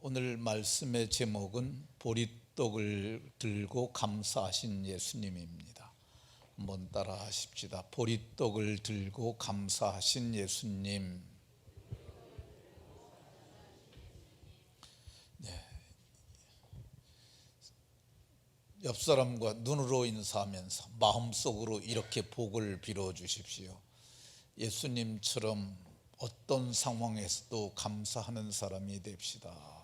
오늘 말씀의 제목은 보리떡을 들고 감사하신 예수님입니다. 한번 따라 하십시다. 보리떡을 들고 감사하신 예수님. 옆 사람과 눈으로 인사하면서 마음속으로 이렇게 복을 빌어 주십시오. 예수님처럼 어떤 상황에서도 감사하는 사람이 됩시다.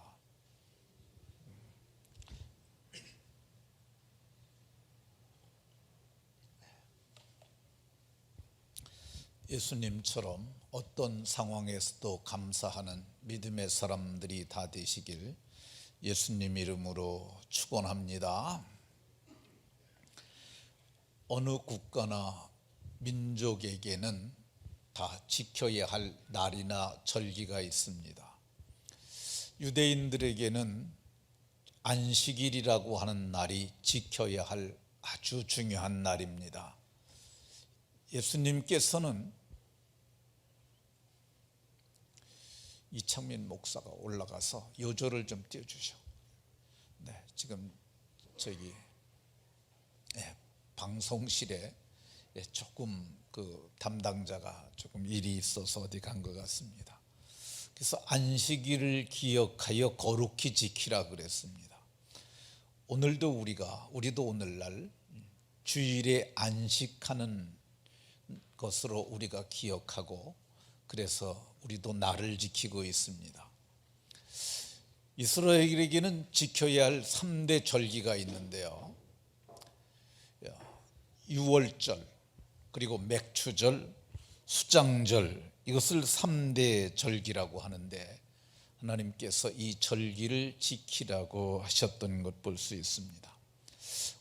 예수님처럼 어떤 상황에서도 감사하는 믿음의 사람들이 다 되시길 예수님 이름으로 축원합니다. 어느 국가나 민족에게는 다 지켜야 할 날이나 절기가 있습니다. 유대인들에게는 안식일이라고 하는 날이 지켜야 할 아주 중요한 날입니다. 예수님께서는 이창민 목사가 올라가서 요절을 좀 띄워주셔. 네, 지금 저기 방송실에 조금 그 담당자가 조금 일이 있어서 어디 간 것 같습니다. 그래서 안식일을 기억하여 거룩히 지키라 그랬습니다. 우리도 오늘날 주일에 안식하는 것으로 우리가 기억하고 그래서 우리도 날을 지키고 있습니다. 이스라엘에게는 지켜야 할 3대 절기가 있는데요. 유월절, 그리고 맥추절, 수장절, 이것을 3대 절기라고 하는데 하나님께서 이 절기를 지키라고 하셨던 것 볼 수 있습니다.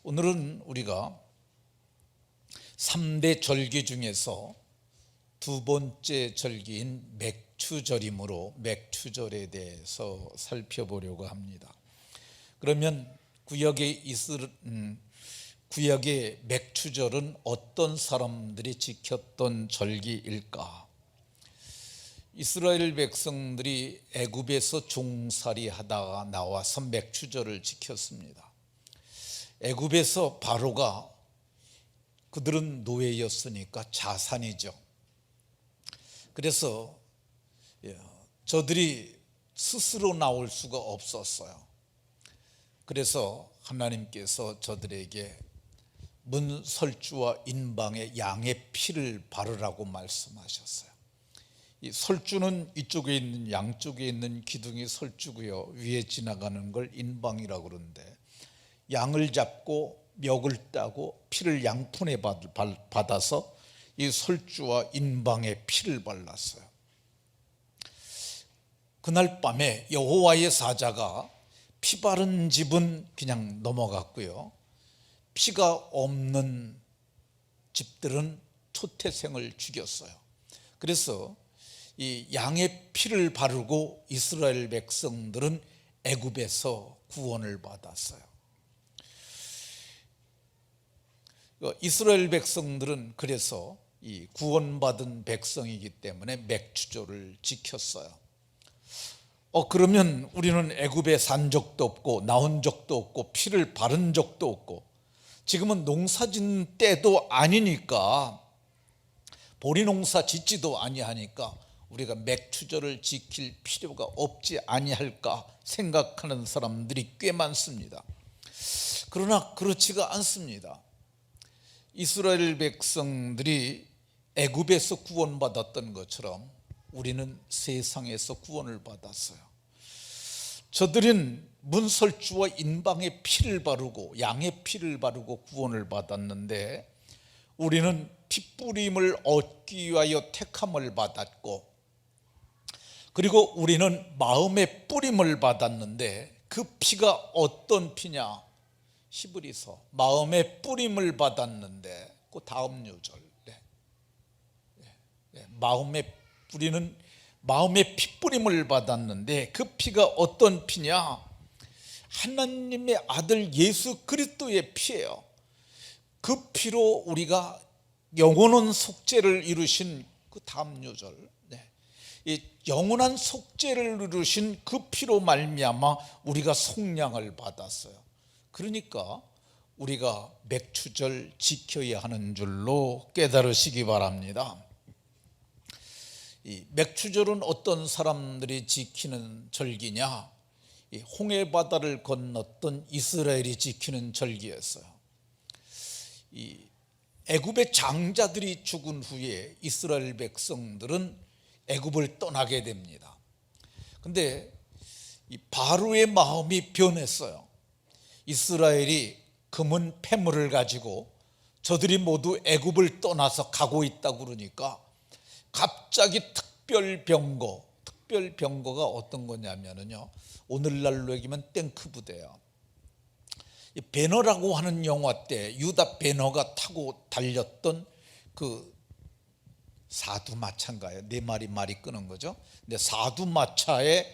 오늘은 우리가 3대 절기 중에서 두 번째 절기인 맥추절이므로 맥추절에 대해서 살펴보려고 합니다. 그러면 구약의 맥추절은 어떤 사람들이 지켰던 절기일까? 이스라엘 백성들이 애굽에서 종살이 하다가 나와서 맥추절을 지켰습니다. 애굽에서 바로가 그들은 노예였으니까 자산이죠. 그래서 저들이 스스로 나올 수가 없었어요. 그래서 하나님께서 저들에게 문설주와 인방에 양의 피를 바르라고 말씀하셨어요. 이 설주는 이쪽에 있는 양쪽에 있는 기둥이 설주고요, 위에 지나가는 걸 인방이라고 그러는데 양을 잡고 멱을 따고 피를 양푼에 받아서 이 설주와 인방에 피를 발랐어요. 그날 밤에 여호와의 사자가 피 바른 집은 그냥 넘어갔고요, 피가 없는 집들은 초태생을 죽였어요. 그래서 이 양의 피를 바르고 이스라엘 백성들은 애굽에서 구원을 받았어요. 이스라엘 백성들은 그래서 이 구원받은 백성이기 때문에 맥추절을 지켰어요. 그러면 우리는 애굽에 산 적도 없고 나온 적도 없고 피를 바른 적도 없고 지금은 농사 짓는 때도 아니니까, 보리 농사 짓지도 아니하니까 우리가 맥추절을 지킬 필요가 없지 아니할까 생각하는 사람들이 꽤 많습니다. 그러나 그렇지가 않습니다. 이스라엘 백성들이 애굽에서 구원받았던 것처럼 우리는 세상에서 구원을 받았어요. 저들은 문설주와 인방의 피를 바르고 양의 피를 바르고 구원을 받았는데 우리는 피뿌림을 얻기 위하여 택함을 받았고, 그리고 우리는 마음의 뿌림을 받았는데 그 피가 어떤 피냐? 히브리서 마음의 뿌림을 받았는데 그 다음 요절 마음의 피뿌림을 받았는데 그 피가 어떤 피냐? 하나님의 아들 예수 그리스도의 피예요. 그 피로 우리가 영원한 속죄를 이루신 그 다음 요절, 이 영원한 속죄를 이루신 그 피로 말미암아 우리가 속량을 받았어요. 그러니까 우리가 맥추절 지켜야 하는 줄로 깨달으시기 바랍니다. 이 맥추절은 어떤 사람들이 지키는 절기냐? 이 홍해 바다를 건넜던 이스라엘이 지키는 절기였어요. 이 애굽의 장자들이 죽은 후에 이스라엘 백성들은 애굽을 떠나게 됩니다. 근데 이 바로의 마음이 변했어요. 이스라엘이 금은 폐물을 가지고 저들이 모두 애굽을 떠나서 가고 있다고 그러니까 갑자기 특별병거가 어떤 거냐면요, 오늘날로 얘기하면 탱크 부대예요. 배너라고 하는 영화 때 유다 배너가 타고 달렸던 그 사두마차인가요? 네 마리 말이 끄는 거죠. 근데 사두마차에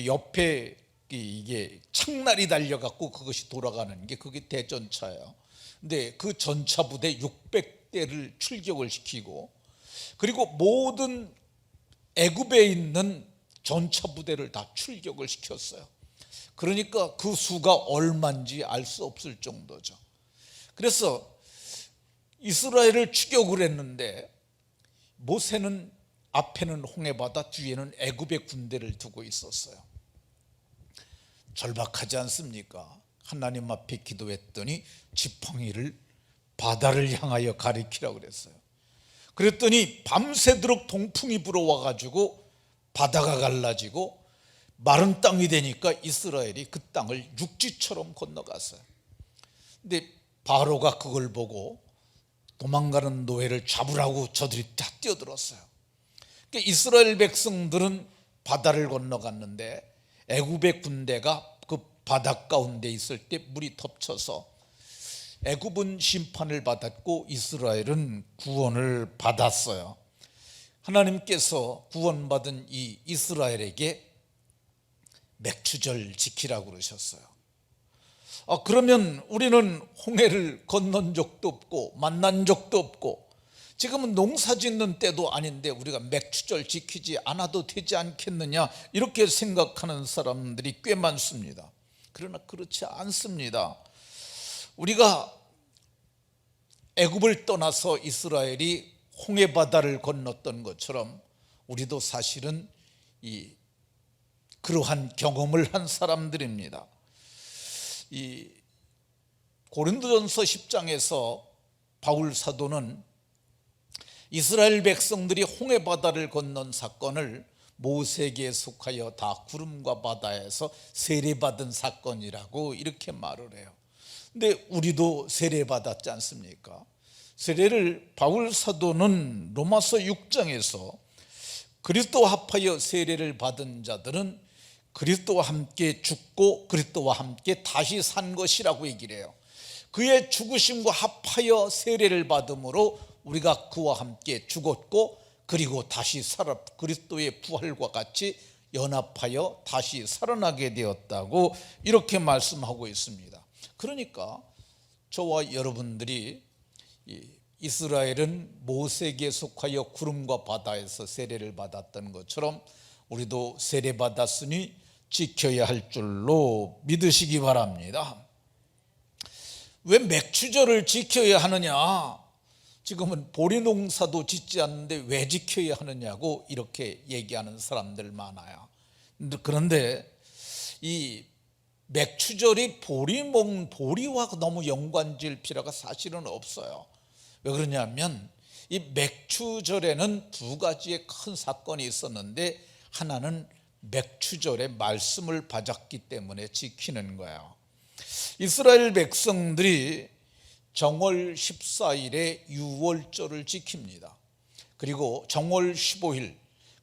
옆에 이게 창날이 달려갖고 그것이 돌아가는 게 그게 대전차예요. 근데 그 전차 부대 600대를 출격을 시키고, 그리고 모든 애굽에 있는 전차 부대를 다 출격을 시켰어요. 그러니까 그 수가 얼마인지 알 수 없을 정도죠. 그래서 이스라엘을 추격을 했는데 모세는 앞에는 홍해바다, 뒤에는 애굽의 군대를 두고 있었어요. 절박하지 않습니까? 하나님 앞에 기도했더니 지팡이를 바다를 향하여 가리키라고 그랬어요. 그랬더니 밤새도록 동풍이 불어와가지고 바다가 갈라지고 마른 땅이 되니까 이스라엘이 그 땅을 육지처럼 건너갔어요. 근데 바로가 그걸 보고 도망가는 노예를 잡으라고 저들이 다 뛰어들었어요. 그러니까 이스라엘 백성들은 바다를 건너갔는데 애굽의 군대가 그 바다 가운데 있을 때 물이 덮쳐서 애굽은 심판을 받았고 이스라엘은 구원을 받았어요. 하나님께서 구원받은 이 이스라엘에게 맥추절 지키라고 그러셨어요. 그러면 우리는 홍해를 건넌 적도 없고 만난 적도 없고 지금은 농사 짓는 때도 아닌데 우리가 맥추절 지키지 않아도 되지 않겠느냐, 이렇게 생각하는 사람들이 꽤 많습니다. 그러나 그렇지 않습니다. 우리가 애굽을 떠나서 이스라엘이 홍해 바다를 건넜던 것처럼 우리도 사실은 그러한 경험을 한 사람들입니다. 이 고린도전서 10장에서 바울 사도는 이스라엘 백성들이 홍해 바다를 건넌 사건을 모세에게 속하여 다 구름과 바다에서 세례받은 사건이라고 이렇게 말을 해요. 근데 우리도 세례받았지 않습니까? 세례를 바울 사도는 로마서 6장에서 그리스도와 합하여 세례를 받은 자들은 그리스도와 함께 죽고 그리스도와 함께 다시 산 것이라고 얘기를 해요. 그의 죽으심과 합하여 세례를 받음으로 우리가 그와 함께 죽었고 그리고 다시 살아 그리스도의 부활과 같이 연합하여 다시 살아나게 되었다고 이렇게 말씀하고 있습니다. 그러니까 저와 여러분들이 이스라엘은 모세에게 속하여 구름과 바다에서 세례를 받았던 것처럼 우리도 세례 받았으니 지켜야 할 줄로 믿으시기 바랍니다. 왜 맥추절을 지켜야 하느냐? 지금은 보리 농사도 짓지 않는데 왜 지켜야 하느냐고 이렇게 얘기하는 사람들 많아요. 그런데 이 맥추절이 보리와 너무 연관질 필요가 사실은 없어요. 왜 그러냐면 이 맥추절에는 두 가지의 큰 사건이 있었는데 하나는 맥추절의 말씀을 받았기 때문에 지키는 거예요. 이스라엘 백성들이 정월 14일에 유월절을 지킵니다. 그리고 정월 15일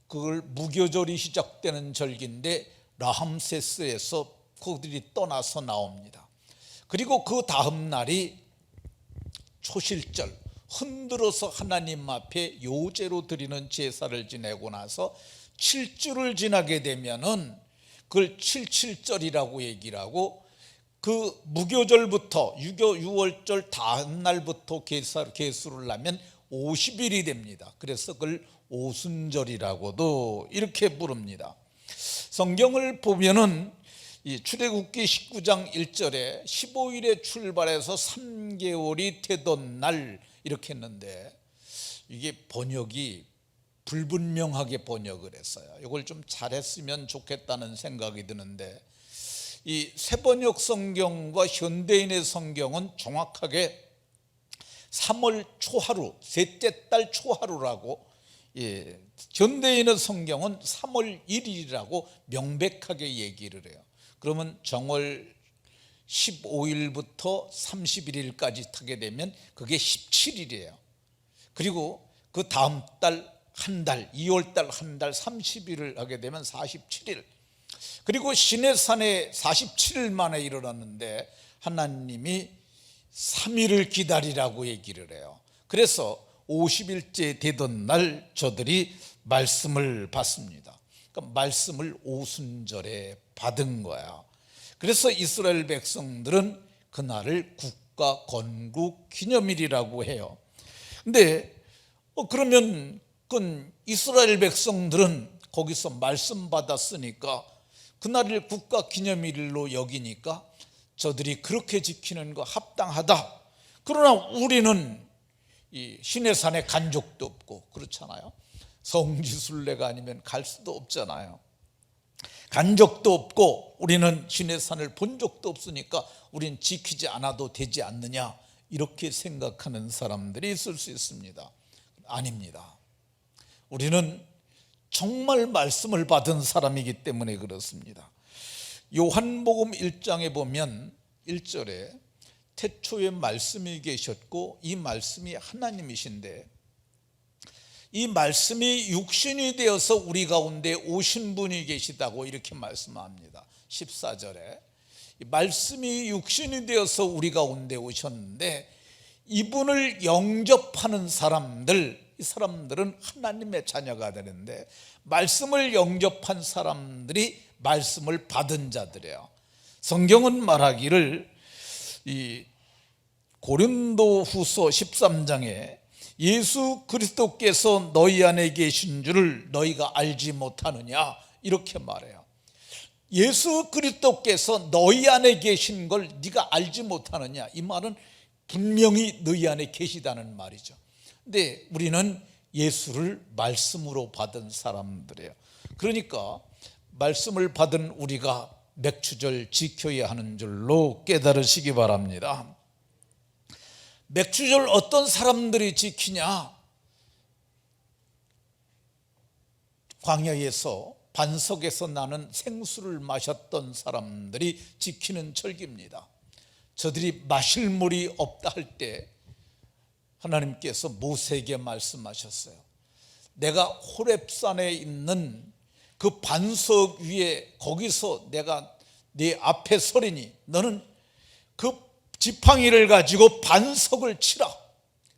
그걸 무교절이 시작되는 절기인데 라함세스에서 그들이 떠나서 나옵니다. 그리고 그 다음 날이 초실절, 흔들어서 하나님 앞에 요제로 드리는 제사를 지내고 나서 7주를 지나게 되면은 그걸 77절이라고 얘기를 하고, 그 무교절부터 유월절 다음 날부터 계수를 하면 50일이 됩니다. 그래서 그걸 오순절이라고도 이렇게 부릅니다. 성경을 보면은 이 출애굽기 19장 1절에 15일에 출발해서 3개월이 되던 날 이렇게 했는데, 이게 번역이 불분명하게 번역을 했어요. 이걸 좀 잘했으면 좋겠다는 생각이 드는데, 이 새번역 성경과 현대인의 성경은 정확하게 3월 초하루, 셋째 달 초하루라고, 현대인의 성경은 3월 1일이라고 명백하게 얘기를 해요. 그러면 정월 15일부터 31일까지 타게 되면 그게 17일이에요. 그리고 그 다음 달 한 달, 2월 달 한 달 30일을 하게 되면 47일. 그리고 시내산에 47일 만에 일어났는데 하나님이 3일을 기다리라고 얘기를 해요. 그래서 50일째 되던 날 저들이 말씀을 받습니다. 그러니까 말씀을 오순절에 받은 거야. 그래서 이스라엘 백성들은 그날을 국가 건국 기념일이라고 해요. 근데 그러면 그 이스라엘 백성들은 거기서 말씀 받았으니까 그날을 국가 기념일로 여기니까 저들이 그렇게 지키는 거 합당하다. 그러나 우리는 이 시내산에 간 적도 없고 그렇잖아요. 성지순례가 아니면 갈 수도 없잖아요. 간 적도 없고 우리는 시내산을 본 적도 없으니까 우린 지키지 않아도 되지 않느냐, 이렇게 생각하는 사람들이 있을 수 있습니다. 아닙니다. 우리는 정말 말씀을 받은 사람이기 때문에 그렇습니다. 요한복음 1장에 보면 1절에 태초에 말씀이 계셨고 이 말씀이 하나님이신데 이 말씀이 육신이 되어서 우리 가운데 오신 분이 계시다고 이렇게 말씀합니다. 14절에 말씀이 육신이 되어서 우리 가운데 오셨는데 이분을 영접하는 사람들, 이 사람들은 하나님의 자녀가 되는데 말씀을 영접한 사람들이 말씀을 받은 자들이에요. 성경은 말하기를 이 고린도후서 13장에 예수 그리스도께서 너희 안에 계신 줄을 너희가 알지 못하느냐, 이렇게 말해요. 예수 그리스도께서 너희 안에 계신 걸 네가 알지 못하느냐, 이 말은 분명히 너희 안에 계시다는 말이죠. 근데 우리는 예수를 말씀으로 받은 사람들이에요. 그러니까 말씀을 받은 우리가 맥추절 지켜야 하는 줄로 깨달으시기 바랍니다. 맥추절 어떤 사람들이 지키냐? 광야에서 반석에서 나는 생수를 마셨던 사람들이 지키는 절기입니다. 저들이 마실 물이 없다 할 때 하나님께서 모세에게 말씀하셨어요. 내가 호렙산에 있는 그 반석 위에 거기서 내가 네 앞에 서리니 너는 그 지팡이를 가지고 반석을 치라.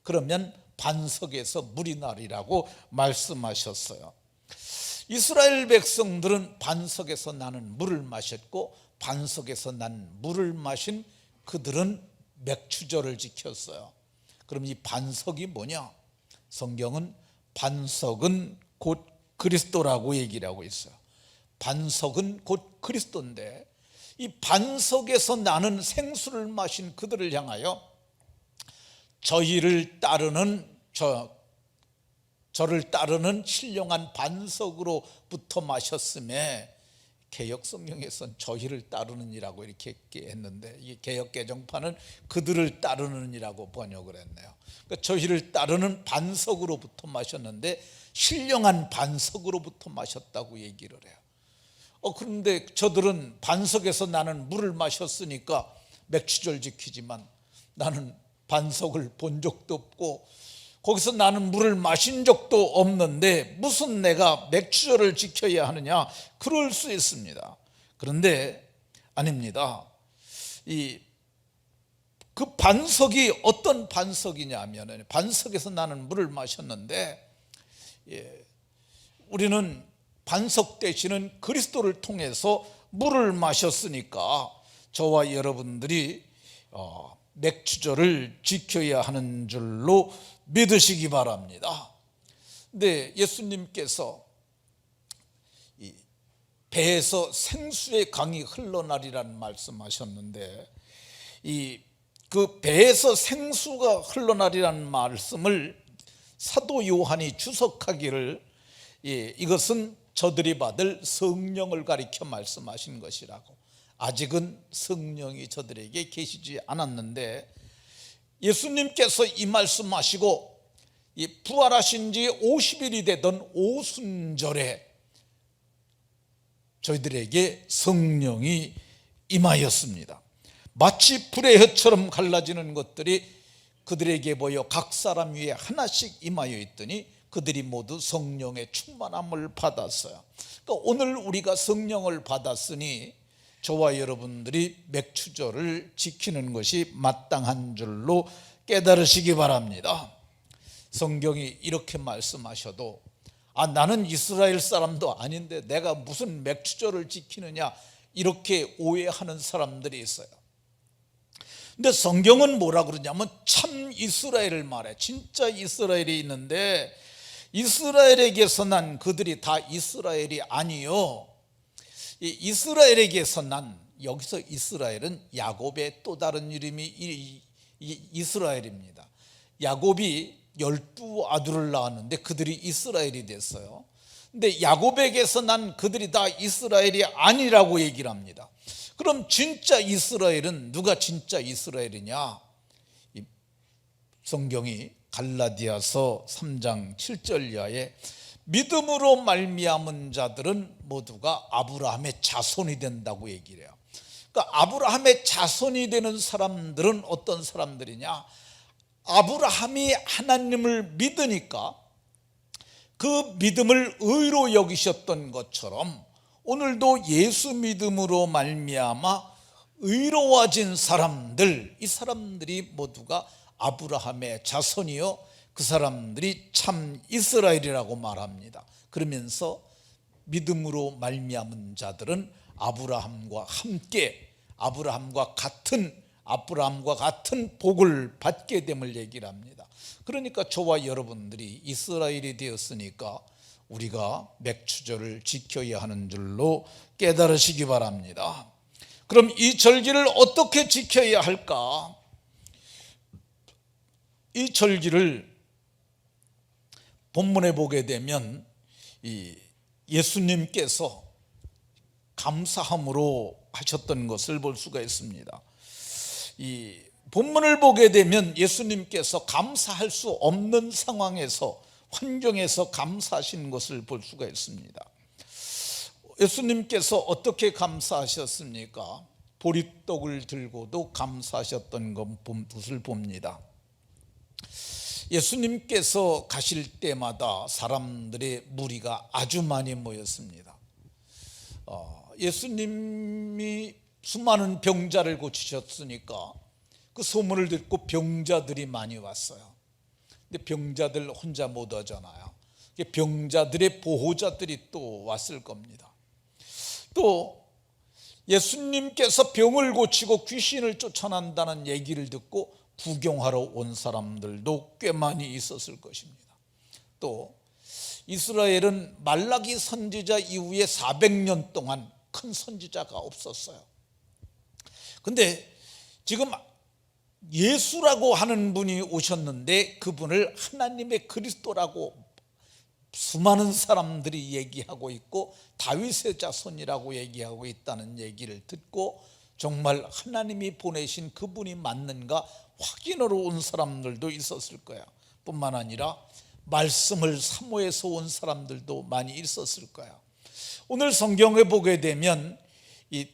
그러면 반석에서 물이 나리라고 말씀하셨어요. 이스라엘 백성들은 반석에서 나는 물을 마셨고 반석에서 난 물을 마신 그들은 맥추절을 지켰어요. 그럼 이 반석이 뭐냐? 성경은 반석은 곧 그리스도라고 얘기를 하고 있어요. 반석은 곧 그리스도인데 이 반석에서 나는 생수를 마신 그들을 향하여 저를 따르는 신령한 반석으로부터 마셨음에 개역 성경에서는 저희를 따르는이라고 이렇게 했는데 이 개역 개정판은 그들을 따르는이라고 번역을 했네요. 그러니까 저희를 따르는 반석으로부터 마셨는데 신령한 반석으로부터 마셨다고 얘기를 해요. 그런데 저들은 반석에서 나는 물을 마셨으니까 맥추절 지키지만 나는 반석을 본 적도 없고 거기서 나는 물을 마신 적도 없는데 무슨 내가 맥추절을 지켜야 하느냐, 그럴 수 있습니다. 그런데 아닙니다. 그 반석이 어떤 반석이냐 하면 반석에서 나는 물을 마셨는데 우리는 반석 되시는 그리스도를 통해서 물을 마셨으니까 저와 여러분들이 맥추절을 지켜야 하는 줄로 믿으시기 바랍니다. 근데 예수님께서 이 배에서 생수의 강이 흘러나리라는 말씀하셨는데, 그 배에서 생수가 흘러나리라는 말씀을 사도 요한이 주석하기를 이것은 저들이 받을 성령을 가리켜 말씀하신 것이라고. 아직은 성령이 저들에게 계시지 않았는데, 예수님께서 이 말씀하시고 부활하신 지 50일이 되던 오순절에 저희들에게 성령이 임하였습니다. 마치 불의 혀처럼 갈라지는 것들이 그들에게 보여 각 사람 위에 하나씩 임하여 있더니 그들이 모두 성령의 충만함을 받았어요. 그러니까 오늘 우리가 성령을 받았으니 저와 여러분들이 맥추절을 지키는 것이 마땅한 줄로 깨달으시기 바랍니다. 성경이 이렇게 말씀하셔도 나는 이스라엘 사람도 아닌데 내가 무슨 맥추절을 지키느냐, 이렇게 오해하는 사람들이 있어요. 근데 성경은 뭐라 그러냐면 참 이스라엘을 말해. 진짜 이스라엘이 있는데 이스라엘에게서 난 그들이 다 이스라엘이 아니요, 이스라엘에게서 난, 여기서 이스라엘은 야곱의 또 다른 이름이 이스라엘입니다. 야곱이 12아들을 낳았는데 그들이 이스라엘이 됐어요. 근데 야곱에게서 난 그들이 다 이스라엘이 아니라고 얘기를 합니다. 그럼 진짜 이스라엘은 누가 진짜 이스라엘이냐? 성경이 갈라디아서 3장 7절 이하에 믿음으로 말미암은 자들은 모두가 아브라함의 자손이 된다고 얘기를 해요. 그러니까 아브라함의 자손이 되는 사람들은 어떤 사람들이냐? 아브라함이 하나님을 믿으니까 그 믿음을 의로 여기셨던 것처럼 오늘도 예수 믿음으로 말미암아 의로워진 사람들, 이 사람들이 모두가 아브라함의 자손이요, 그 사람들이 참 이스라엘이라고 말합니다. 그러면서 믿음으로 말미암은 자들은 아브라함과 함께 아브라함과 같은 복을 받게 됨을 얘기를 합니다. 그러니까 저와 여러분들이 이스라엘이 되었으니까 우리가 맥추절을 지켜야 하는 줄로 깨달으시기 바랍니다. 그럼 이 절기를 어떻게 지켜야 할까? 이 절기를 본문에 보게 되면 예수님께서 감사함으로 하셨던 것을 볼 수가 있습니다. 이 본문을 보게 되면 예수님께서 감사할 수 없는 상황에서, 환경에서 감사하신 것을 볼 수가 있습니다. 예수님께서 어떻게 감사하셨습니까? 보리떡을 들고도 감사하셨던 것을 봅니다. 예수님께서 가실 때마다 사람들의 무리가 아주 많이 모였습니다. 예수님이 수많은 병자를 고치셨으니까 그 소문을 듣고 병자들이 많이 왔어요. 근데 병자들 혼자 못 오잖아요. 병자들의 보호자들이 또 왔을 겁니다. 또 예수님께서 병을 고치고 귀신을 쫓아낸다는 얘기를 듣고 구경하러 온 사람들도 꽤 많이 있었을 것입니다. 또 이스라엘은 말라기 선지자 이후에 400년 동안 큰 선지자가 없었어요. 근데 지금 예수라고 하는 분이 오셨는데 그분을 하나님의 그리스도라고 수많은 사람들이 얘기하고 있고 다윗의 자손이라고 얘기하고 있다는 얘기를 듣고 정말 하나님이 보내신 그분이 맞는가 확인하러 온 사람들도 있었을 거야. 뿐만 아니라 말씀을 사모해서 온 사람들도 많이 있었을 거야. 오늘 성경에 보게 되면 이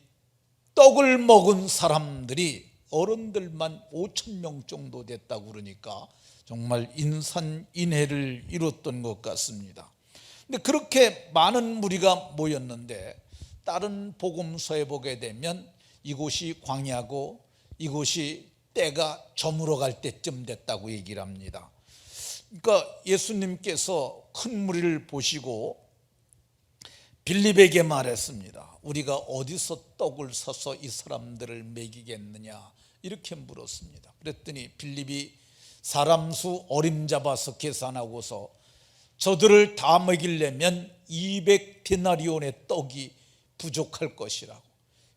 떡을 먹은 사람들이 어른들만 5,000명 정도 됐다고 그러니까 정말 인산인해를 이뤘던 것 같습니다. 근데 그렇게 많은 무리가 모였는데 다른 복음서에 보게 되면 이곳이 광야고 이곳이 때가 저물어 갈 때쯤 됐다고 얘기를 합니다. 그러니까 예수님께서 큰 무리를 보시고 빌립에게 말했습니다. 우리가 어디서 떡을 사서 이 사람들을 먹이겠느냐, 이렇게 물었습니다. 그랬더니 빌립이 사람 수 어림잡아서 계산하고서 저들을 다 먹이려면 200데나리온의 떡이 부족할 것이라고.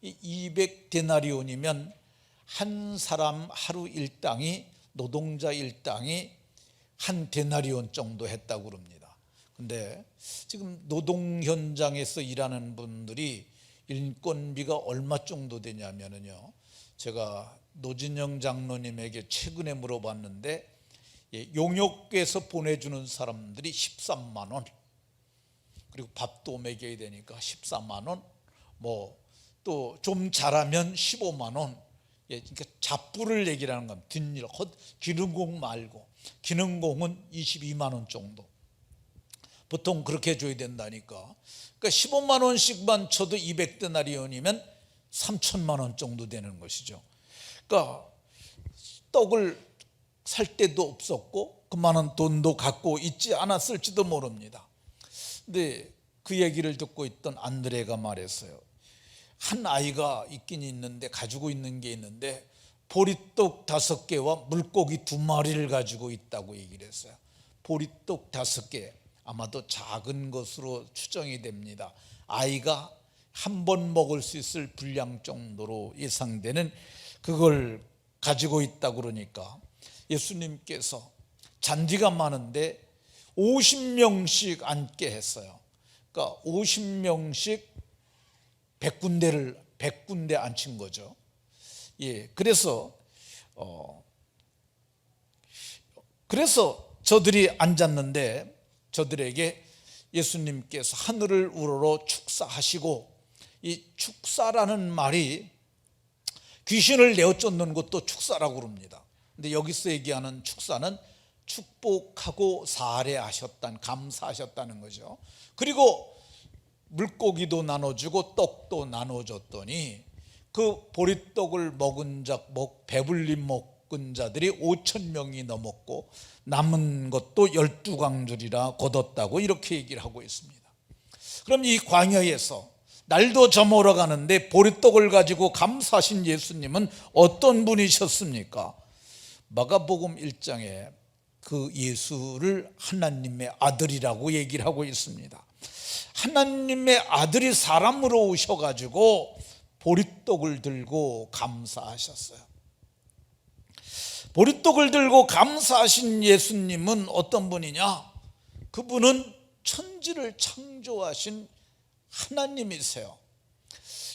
이 200데나리온이면 한 사람 하루 일당이, 노동자 일당이 한 데나리온 정도 했다고 그럽니다. 근데 지금 노동 현장에서 일하는 분들이 인건비가 얼마 정도 되냐면요, 제가 노진영 장로님에게 최근에 물어봤는데, 용역에서 보내주는 사람들이 13만 원, 그리고 밥도 먹여야 되니까 14만 원, 뭐 또 좀 잘하면 15만 원. 그러니까 잡부를 얘기하는 겁니다. 뒷일, 기능공 말고. 기능공은 22만 원 정도 보통 그렇게 해줘야 된다니까. 그러니까 15만 원씩만 쳐도 200데나리온이면 3천만 원 정도 되는 것이죠. 그러니까 떡을 살 데도 없었고 그만한 돈도 갖고 있지 않았을지도 모릅니다. 근데 그 얘기를 듣고 있던 안드레가 말했어요. 한 아이가 있긴 있는데, 가지고 있는 게 있는데 보리떡 5개와 물고기 2마리를 가지고 있다고 얘기를 했어요. 보리떡 5개, 아마도 작은 것으로 추정이 됩니다. 아이가 한 번 먹을 수 있을 분량 정도로 예상되는 그걸 가지고 있다고. 그러니까 예수님께서 잔디가 많은데 50명씩 앉게 했어요. 그러니까 50명씩 100군데 앉힌 거죠. 그래서 저들이 앉았는데, 저들에게 예수님께서 하늘을 우러러 축사하시고, 이 축사라는 말이 귀신을 내어쫓는 것도 축사라고 그럽니다. 근데 여기서 얘기하는 축사는 축복하고 사례하셨다는, 감사하셨다는 거죠. 그리고 물고기도 나눠주고 떡도 나눠줬더니 그 보리떡을 먹은 자, 배불리 먹은 자들이 5,000명이 넘었고 남은 것도 12광줄이라 거뒀다고 이렇게 얘기를 하고 있습니다. 그럼 이 광야에서 날도 저물어 가는데 보리떡을 가지고 감사하신 예수님은 어떤 분이셨습니까? 마가복음 1장에 그 예수를 하나님의 아들이라고 얘기를 하고 있습니다. 하나님의 아들이 사람으로 오셔가지고 보리떡을 들고 감사하셨어요. 보리떡을 들고 감사하신 예수님은 어떤 분이냐? 그분은 천지를 창조하신 하나님이세요.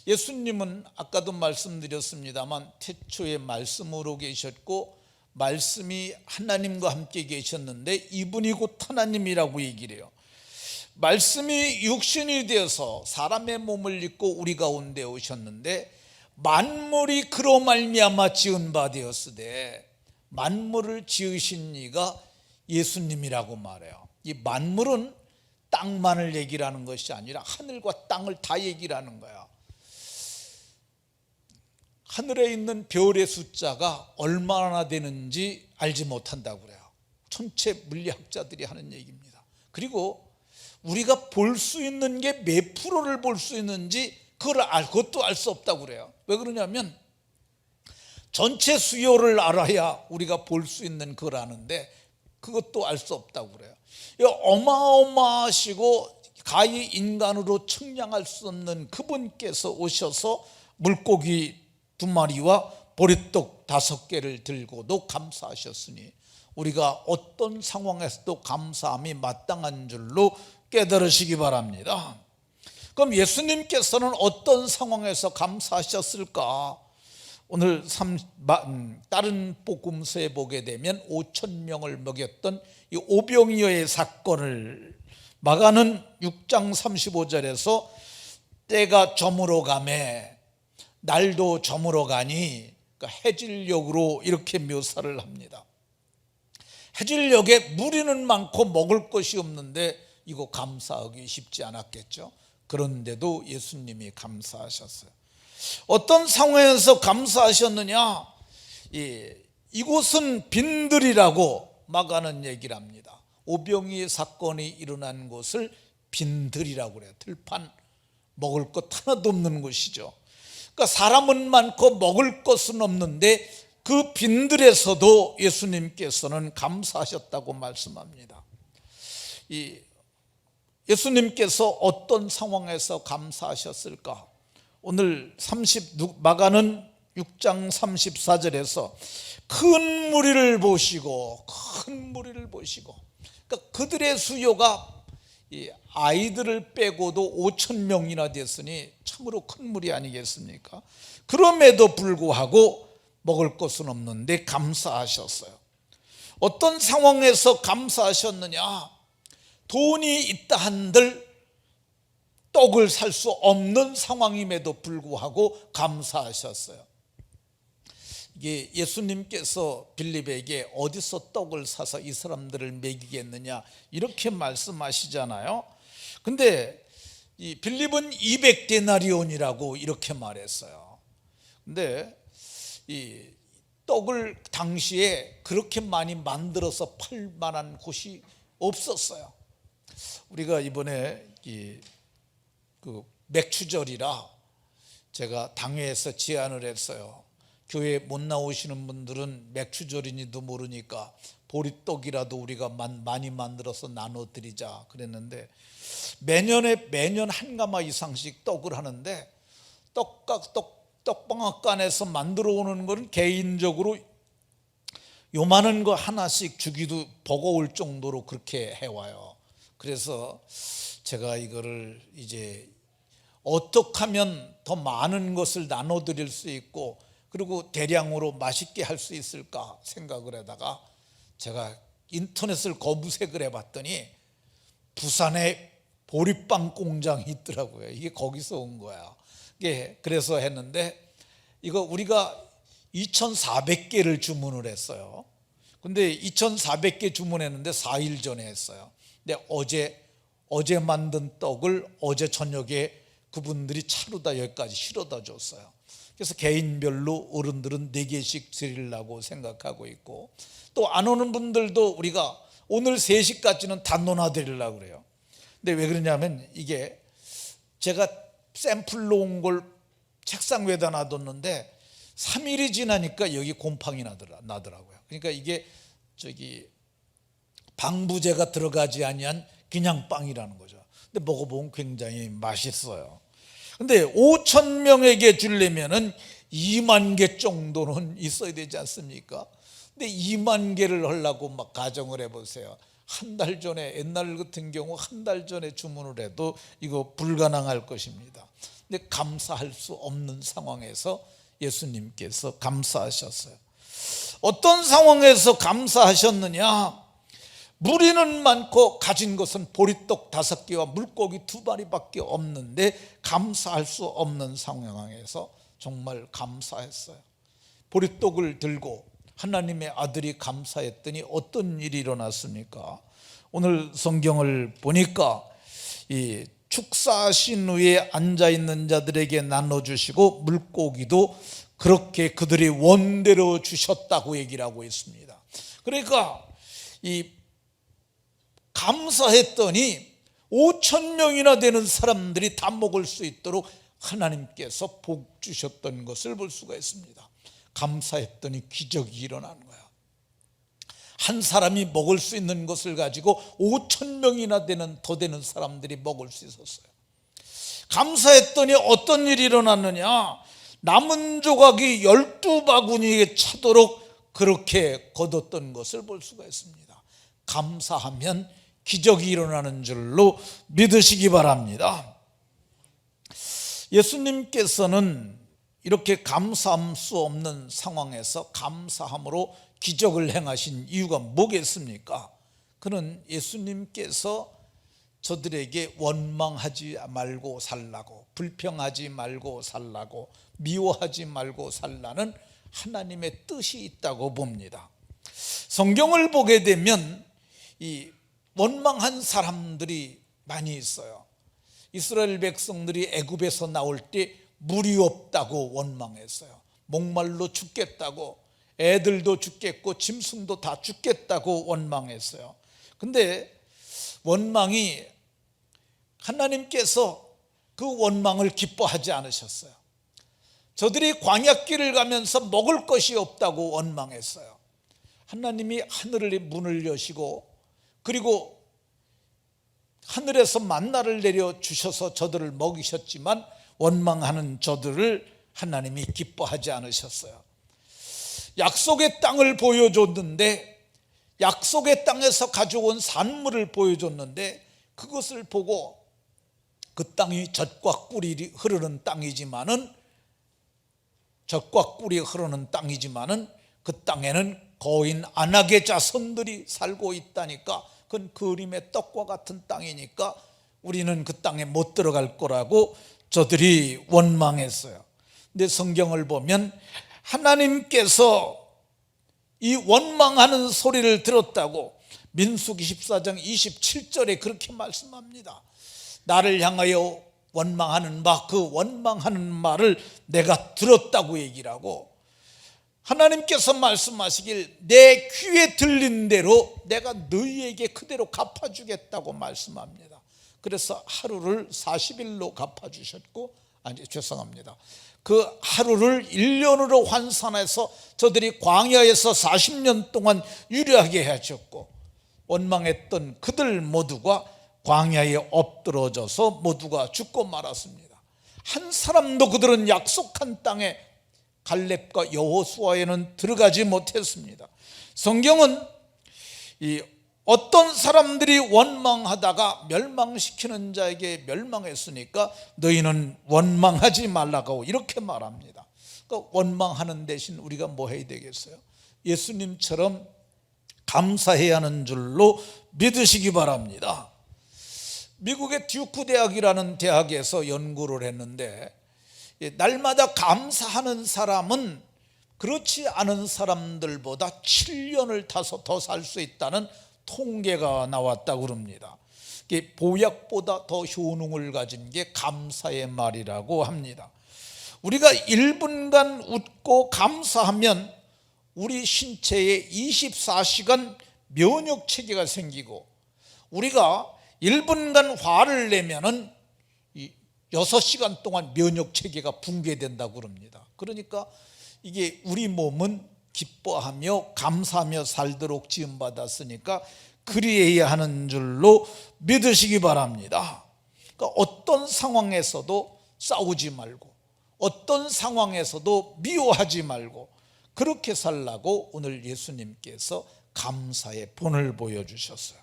예수님은 아까도 말씀드렸습니다만 태초에 말씀으로 계셨고 말씀이 하나님과 함께 계셨는데 이분이 곧 하나님이라고 얘기를 해요. 말씀이 육신이 되어서 사람의 몸을 입고 우리 가운데 오셨는데 만물이 그로 말미암아 지은 바 되었으되, 만물을 지으신 이가 예수님이라고 말해요. 이 만물은 땅만을 얘기를 하는 것이 아니라 하늘과 땅을 다 얘기를 하는 거야. 하늘에 있는 별의 숫자가 얼마나 되는지 알지 못한다고 그래요. 천체 물리학자들이 하는 얘기입니다. 그리고 우리가 볼 수 있는 게 몇 프로를 볼 수 있는지 그것도 알 수 없다고 그래요. 왜 그러냐면 전체 수요를 알아야 우리가 볼 수 있는 걸 아는데 그것도 알 수 없다고 그래요. 어마어마하시고 가히 인간으로 측량할 수 없는 그분께서 오셔서 물고기 2마리와 보리떡 5개를 들고도 감사하셨으니 우리가 어떤 상황에서도 감사함이 마땅한 줄로 깨달으시기 바랍니다. 그럼 예수님께서는 어떤 상황에서 감사하셨을까? 오늘 다른 복음서에 보게 되면 5,000명을 먹였던 이 오병이어의 사건을 마가는 6장 35절에서 때가 저물어 가매, 날도 저물어 가니, 그러니까 해질녘으로 이렇게 묘사를 합니다. 해질녘에 무리는 많고 먹을 것이 없는데 이거 감사하기 쉽지 않았겠죠. 그런데도 예수님이 감사하셨어요. 어떤 상황에서 감사하셨느냐? 이곳은 빈들이라고 마가는 얘기를 합니다. 오병이의 사건이 일어난 곳을 빈들이라고 그래요. 들판, 먹을 것 하나도 없는 곳이죠. 그러니까 사람은 많고 먹을 것은 없는데 그 빈들에서도 예수님께서는 감사하셨다고 말씀합니다. 예수님께서 어떤 상황에서 감사하셨을까? 오늘 마가는 6장 34절에서 큰 무리를 보시고 그러니까 그들의 수요가 아이들을 빼고도 5천 명이나 됐으니 참으로 큰 무리 아니겠습니까? 그럼에도 불구하고 먹을 것은 없는데 감사하셨어요. 어떤 상황에서 감사하셨느냐? 돈이 있다 한들 떡을 살 수 없는 상황임에도 불구하고 감사하셨어요. 이게 예수님께서 빌립에게 어디서 떡을 사서 이 사람들을 먹이겠느냐 이렇게 말씀하시잖아요. 근데 이 빌립은 200데나리온이라고 이렇게 말했어요. 근데 이 떡을 당시에 그렇게 많이 만들어서 팔 만한 곳이 없었어요. 우리가 이번에 그 맥추절이라 제가 당회에서 제안을 했어요. 교회 못 나오시는 분들은 맥추절이니도 모르니까 보리떡이라도 우리가 많이 만들어서 나눠드리자 그랬는데 매년 한 가마 이상씩 떡을 하는데 떡방앗간에서 만들어 오는 거는 개인적으로 요만한 거 하나씩 주기도 버거울 정도로 그렇게 해와요. 그래서 제가 이거를 이제 어떻게 하면 더 많은 것을 나눠드릴 수 있고 그리고 대량으로 맛있게 할 수 있을까 생각을 하다가 제가 인터넷을 검색을 해봤더니 부산에 보리빵 공장이 있더라고요. 이게 거기서 온 거야. 그래서 했는데 이거 우리가 2,400개를 주문을 했어요. 근데 2,400개 주문했는데 4일 전에 했어요. 근데 어제 만든 떡을 어제 저녁에 그분들이 차로 다 여기까지 실어다 줬어요. 그래서 개인별로 어른들은 4개씩 드리려고 생각하고 있고 또 안 오는 분들도 우리가 오늘 3시까지는 다 논아드리려고 그래요. 근데 왜 그러냐면 이게 제가 샘플로 온 걸 책상 위에다 놔뒀는데 3일이 지나니까 여기 곰팡이 나더라고요. 그러니까 이게 방부제가 들어가지 아니한 그냥 빵이라는 거죠. 근데 먹어보면 굉장히 맛있어요. 근데 5천 명에게 주려면은 2만 개 정도는 있어야 되지 않습니까? 근데 2만 개를 하려고 막 가정을 해보세요. 한 달 전에, 옛날 같은 경우 한 달 전에 주문을 해도 이거 불가능할 것입니다. 근데 감사할 수 없는 상황에서 예수님께서 감사하셨어요. 어떤 상황에서 감사하셨느냐? 무리는 많고 가진 것은 보리떡 5개와 물고기 2마리밖에 없는데 감사할 수 없는 상황에서 정말 감사했어요. 보리떡을 들고 하나님의 아들이 감사했더니 어떤 일이 일어났습니까? 오늘 성경을 보니까 이 축사하신 위에 앉아있는 자들에게 나눠주시고 물고기도 그렇게 그들이 원대로 주셨다고 얘기를 하고 있습니다. 그러니까 이 감사했더니 5천 명이나 되는 사람들이 다 먹을 수 있도록 하나님께서 복 주셨던 것을 볼 수가 있습니다. 감사했더니 기적이 일어나는 거야. 한 사람이 먹을 수 있는 것을 가지고 5천 명이나 더 되는 사람들이 먹을 수 있었어요. 감사했더니 어떤 일이 일어났느냐? 남은 조각이 12바구니에 차도록 그렇게 거뒀던 것을 볼 수가 있습니다. 감사하면 기적이 일어나는 줄로 믿으시기 바랍니다. 예수님께서는 이렇게 감사할 수 없는 상황에서 감사함으로 기적을 행하신 이유가 뭐겠습니까? 그는 예수님께서 저들에게 원망하지 말고 살라고, 불평하지 말고 살라고, 미워하지 말고 살라는 하나님의 뜻이 있다고 봅니다. 성경을 보게 되면 이 원망한 사람들이 많이 있어요. 이스라엘 백성들이 애굽에서 나올 때 물이 없다고 원망했어요. 목말로 죽겠다고, 애들도 죽겠고 짐승도 다 죽겠다고 원망했어요. 근데 원망이 하나님께서 그 원망을 기뻐하지 않으셨어요. 저들이 광야길을 가면서 먹을 것이 없다고 원망했어요. 하나님이 하늘의 문을 여시고 그리고 하늘에서 만나를 내려 주셔서 저들을 먹이셨지만 원망하는 저들을 하나님이 기뻐하지 않으셨어요. 약속의 땅을 보여줬는데, 약속의 땅에서 가져온 산물을 보여줬는데, 그것을 보고 그 땅이 젖과 꿀이 흐르는 땅이지만은, 젖과 꿀이 흐르는 땅이지만은 그 땅에는 거인 안악의 자손들이 살고 있다니까, 그건 그림의 떡과 같은 땅이니까 우리는 그 땅에 못 들어갈 거라고 저들이 원망했어요. 근데 성경을 보면 하나님께서 이 원망하는 소리를 들었다고 민수기 14장 27절에 그렇게 말씀합니다. 나를 향하여 원망하는 바, 그 원망하는 말을 내가 들었다고 얘기를 하고, 하나님께서 말씀하시길 내 귀에 들린 대로 내가 너희에게 그대로 갚아주겠다고 말씀합니다. 그래서 하루를 40일로 갚아주셨고, 아니 죄송합니다, 그 하루를 1년으로 환산해서 저들이 광야에서 40년 동안 유리하게 하셨고, 원망했던 그들 모두가 광야에 엎드러져서 모두가 죽고 말았습니다. 한 사람도 그들은 약속한 땅에 갈렙과 여호수아에는 들어가지 못했습니다. 성경은 이 어떤 사람들이 원망하다가 멸망시키는 자에게 멸망했으니까 너희는 원망하지 말라고 이렇게 말합니다. 그러니까 원망하는 대신 우리가 뭐 해야 되겠어요? 예수님처럼 감사해야 하는 줄로 믿으시기 바랍니다. 미국의 듀크 대학이라는 대학에서 연구를 했는데, 날마다 감사하는 사람은 그렇지 않은 사람들보다 7년을 타서 더 살 수 있다는 통계가 나왔다고 합니다. 보약보다 더 효능을 가진 게 감사의 말이라고 합니다. 우리가 1분간 웃고 감사하면 우리 신체에 24시간 면역 체계가 생기고, 우리가 1분간 화를 내면은 6시간 동안 면역 체계가 붕괴된다고 합니다. 그러니까 이게 우리 몸은 기뻐하며 감사하며 살도록 지음받았으니까 그리해야 하는 줄로 믿으시기 바랍니다. 그러니까 어떤 상황에서도 싸우지 말고, 어떤 상황에서도 미워하지 말고 그렇게 살라고 오늘 예수님께서 감사의 본을 보여주셨어요.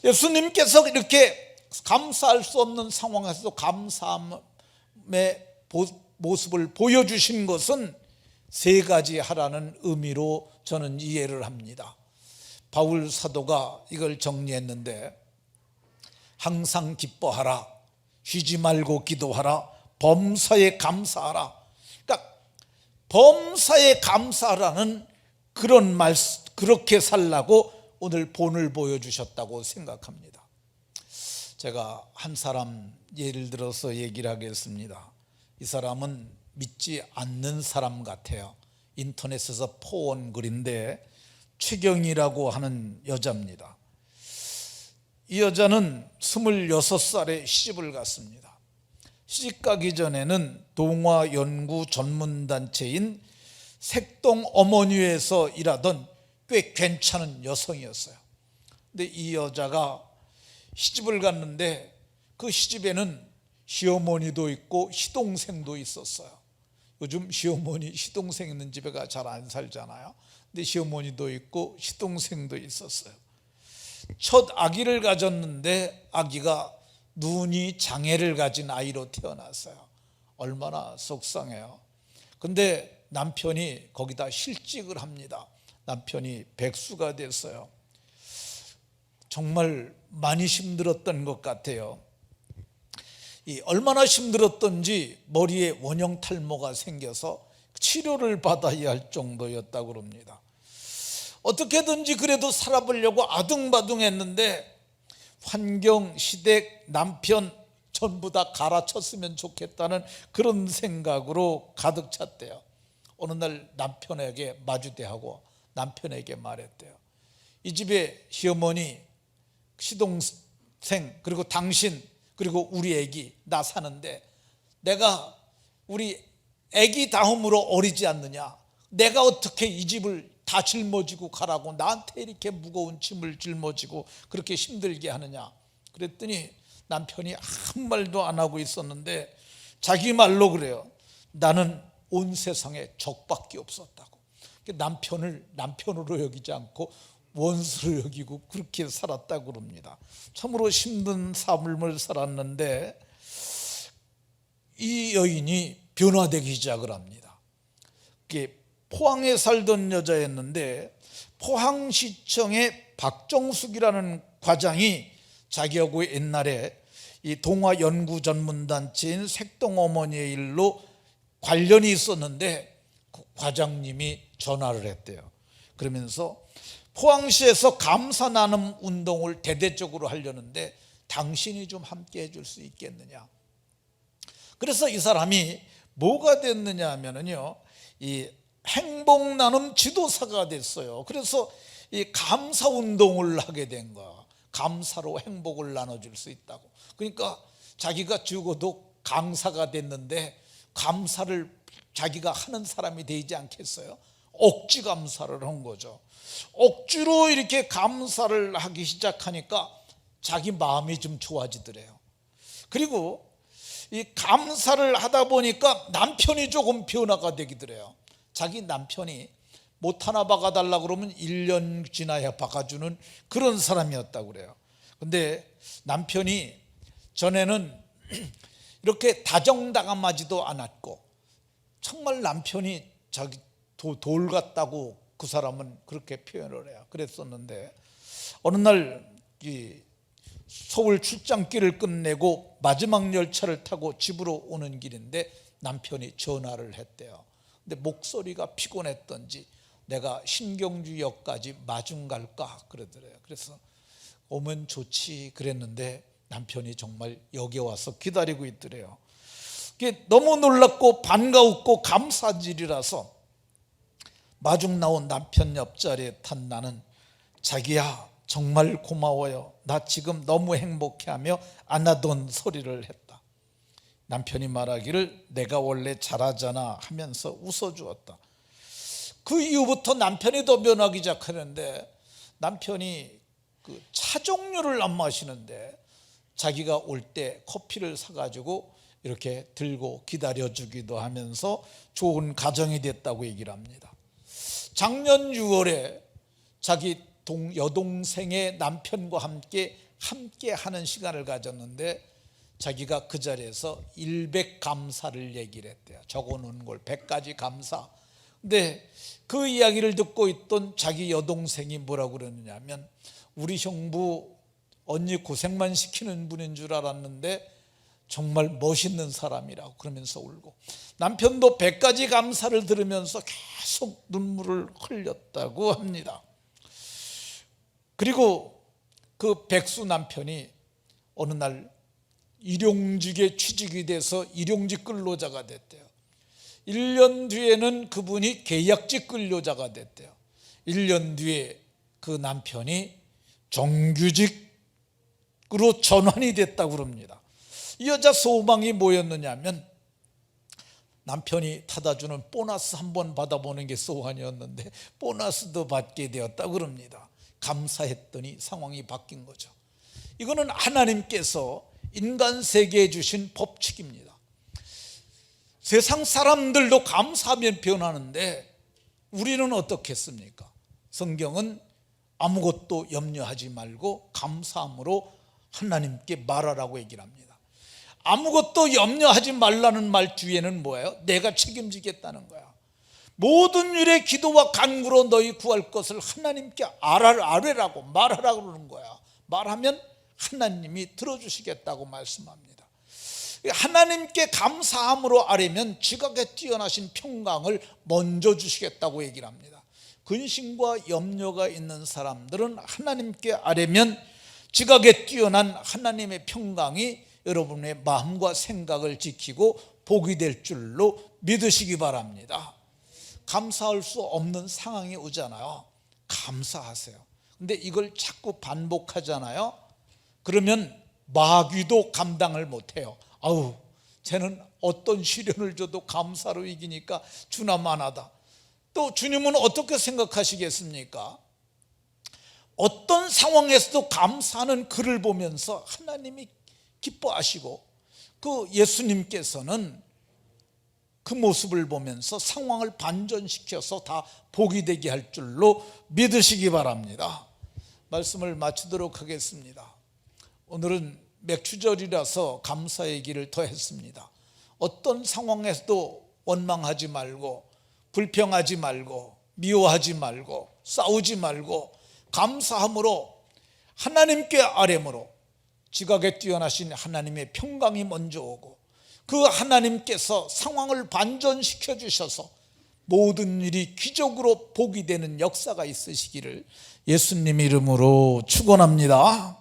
예수님께서 이렇게 감사할 수 없는 상황에서도 감사함의 모습을 보여주신 것은 세 가지 하라는 의미로 저는 이해를 합니다. 바울 사도가 이걸 정리했는데, 항상 기뻐하라, 쉬지 말고 기도하라, 범사에 감사하라. 그러니까 범사에 감사하라는 그런 말씀, 그렇게 살라고 오늘 본을 보여주셨다고 생각합니다. 제가 한 사람 예를 들어서 얘기를 하겠습니다. 이 사람은 믿지 않는 사람 같아요. 인터넷에서 포온 글인데 최경이라고 하는 여자입니다. 이 여자는 26살에 시집을 갔습니다. 시집 가기 전에는 동화 연구 전문단체인 색동 어머니에서 일하던 꽤 괜찮은 여성이었어요. 근데 이 여자가 시집을 갔는데 그 시집에는 시어머니도 있고 시동생도 있었어요. 요즘 시어머니, 시동생 있는 집에가 잘 안 살잖아요. 근데 시어머니도 있고 시동생도 있었어요. 첫 아기를 가졌는데 아기가 눈이 장애를 가진 아이로 태어났어요. 얼마나 속상해요. 근데 남편이 거기다 실직을 합니다. 남편이 백수가 됐어요. 정말 많이 힘들었던 것 같아요. 얼마나 힘들었던지 머리에 원형 탈모가 생겨서 치료를 받아야 할 정도였다고 합니다. 어떻게든지 그래도 살아보려고 아둥바둥했는데 환경, 시댁, 남편 전부 다 갈아쳤으면 좋겠다는 그런 생각으로 가득 찼대요. 어느 날 남편에게 마주대하고 남편에게 말했대요. 이 집에 시어머니, 시동생, 그리고 당신, 그리고 우리 애기 나 사는데 내가 우리 애기 다음으로 어리지 않느냐? 내가 어떻게 이 집을 다 짊어지고 가라고 나한테 이렇게 무거운 짐을 짊어지고 그렇게 힘들게 하느냐? 그랬더니 남편이 아무 말도 안 하고 있었는데 자기 말로 그래요. 나는 온 세상에 적밖에 없었다고. 남편을 남편으로 여기지 않고 원수로 여기고 그렇게 살았다고 그럽니다. 참으로 힘든 삶을 살았는데 이 여인이 변화되기 시작을 합니다. 포항에 살던 여자였는데 포항시청의 박정숙이라는 과장이 자기하고 옛날에 이 동화연구전문단체인 색동어머니의 일로 관련이 있었는데 그 과장님이 전화를 했대요. 그러면서 포항시에서 감사 나눔 운동을 대대적으로 하려는데 당신이 좀 함께 해줄 수 있겠느냐. 그래서 이 사람이 뭐가 됐느냐 하면은요, 이 행복 나눔 지도사가 됐어요. 그래서 이 감사 운동을 하게 된 거야. 감사로 행복을 나눠줄 수 있다고. 그러니까 자기가 죽어도 강사가 됐는데 감사를 자기가 하는 사람이 되지 않겠어요? 억지 감사를 한 거죠. 억지로 이렇게 감사를 하기 시작하니까 자기 마음이 좀 좋아지더래요. 그리고 이 감사를 하다 보니까 남편이 조금 변화가 되기더래요. 자기 남편이 못 하나 박아달라고 그러면 1년 지나야 박아주는 그런 사람이었다고 그래요. 근데 남편이 전에는 이렇게 다정다감하지도 않았고 정말 남편이 자기 돌 같다고 그 사람은 그렇게 표현을 해요. 그랬었는데 어느 날 이 서울 출장길을 끝내고 마지막 열차를 타고 집으로 오는 길인데 남편이 전화를 했대요. 근데 목소리가 피곤했던지 내가 신경주역까지 마중 갈까 그러더래요. 그래서 오면 좋지 그랬는데 남편이 정말 여기 와서 기다리고 있더래요. 그게 너무 놀랍고 반가웠고 감사한 일이라서 마중 나온 남편 옆자리에 탄 나는 자기야 정말 고마워요. 나 지금 너무 행복해하며 안 하던 소리를 했다. 남편이 말하기를 내가 원래 잘하잖아 하면서 웃어주었다. 그 이후부터 남편이 더 변하기 시작하는데 남편이 그 차 종류를 안 마시는데 자기가 올 때 커피를 사가지고 이렇게 들고 기다려주기도 하면서 좋은 가정이 됐다고 얘기를 합니다. 작년 6월에 자기 여동생의 남편과 함께 하는 시간을 가졌는데 자기가 그 자리에서 100감사를 얘기를 했대요. 적어놓은 걸 100가지 감사. 근데 그 이야기를 듣고 있던 자기 여동생이 뭐라고 그러느냐면 우리 형부 언니 고생만 시키는 분인 줄 알았는데 정말 멋있는 사람이라고 그러면서 울고 남편도 100가지 감사를 들으면서 계속 눈물을 흘렸다고 합니다. 그리고 그 백수 남편이 어느 날 일용직에 취직이 돼서 일용직 근로자가 됐대요. 1년 뒤에는 그분이 계약직 근로자가 됐대요. 1년 뒤에 그 남편이 정규직으로 전환이 됐다고 그럽니다. 이 여자 소망이 뭐였느냐면 남편이 타다주는 보너스 한번 받아보는 게 소원이었는데 보너스도 받게 되었다고 그럽니다. 감사했더니 상황이 바뀐 거죠. 이거는 하나님께서 인간 세계에 주신 법칙입니다. 세상 사람들도 감사하면 변하는데 우리는 어떻겠습니까? 성경은 아무것도 염려하지 말고 감사함으로 하나님께 말하라고 얘기를 합니다. 아무것도 염려하지 말라는 말 뒤에는 뭐예요? 내가 책임지겠다는 거야. 모든 일에 기도와 간구로 너희 구할 것을 하나님께 아뢰라고 말하라고 그러는 거야. 말하면 하나님이 들어주시겠다고 말씀합니다. 하나님께 감사함으로 아뢰면 지각에 뛰어나신 평강을 먼저 주시겠다고 얘기를 합니다. 근심과 염려가 있는 사람들은 하나님께 아뢰면 지각에 뛰어난 하나님의 평강이 여러분의 마음과 생각을 지키고 복이 될 줄로 믿으시기 바랍니다. 감사할 수 없는 상황이 오잖아요. 감사하세요. 근데 이걸 자꾸 반복하잖아요. 그러면 마귀도 감당을 못해요. 아우 쟤는 어떤 시련을 줘도 감사로 이기니까 주나만하다. 또 주님은 어떻게 생각하시겠습니까? 어떤 상황에서도 감사하는 그를 보면서 하나님이 기뻐하시고, 그 예수님께서는 그 모습을 보면서 상황을 반전시켜서 다 복이 되게 할 줄로 믿으시기 바랍니다. 말씀을 마치도록 하겠습니다. 오늘은 맥추절이라서 감사 얘기를 더 했습니다. 어떤 상황에서도 원망하지 말고, 불평하지 말고, 미워하지 말고, 싸우지 말고 감사함으로 하나님께 아뢰므로 지각에 뛰어나신 하나님의 평강이 먼저 오고, 그 하나님께서 상황을 반전시켜 주셔서 모든 일이 기적으로 복이 되는 역사가 있으시기를 예수님 이름으로 축원합니다.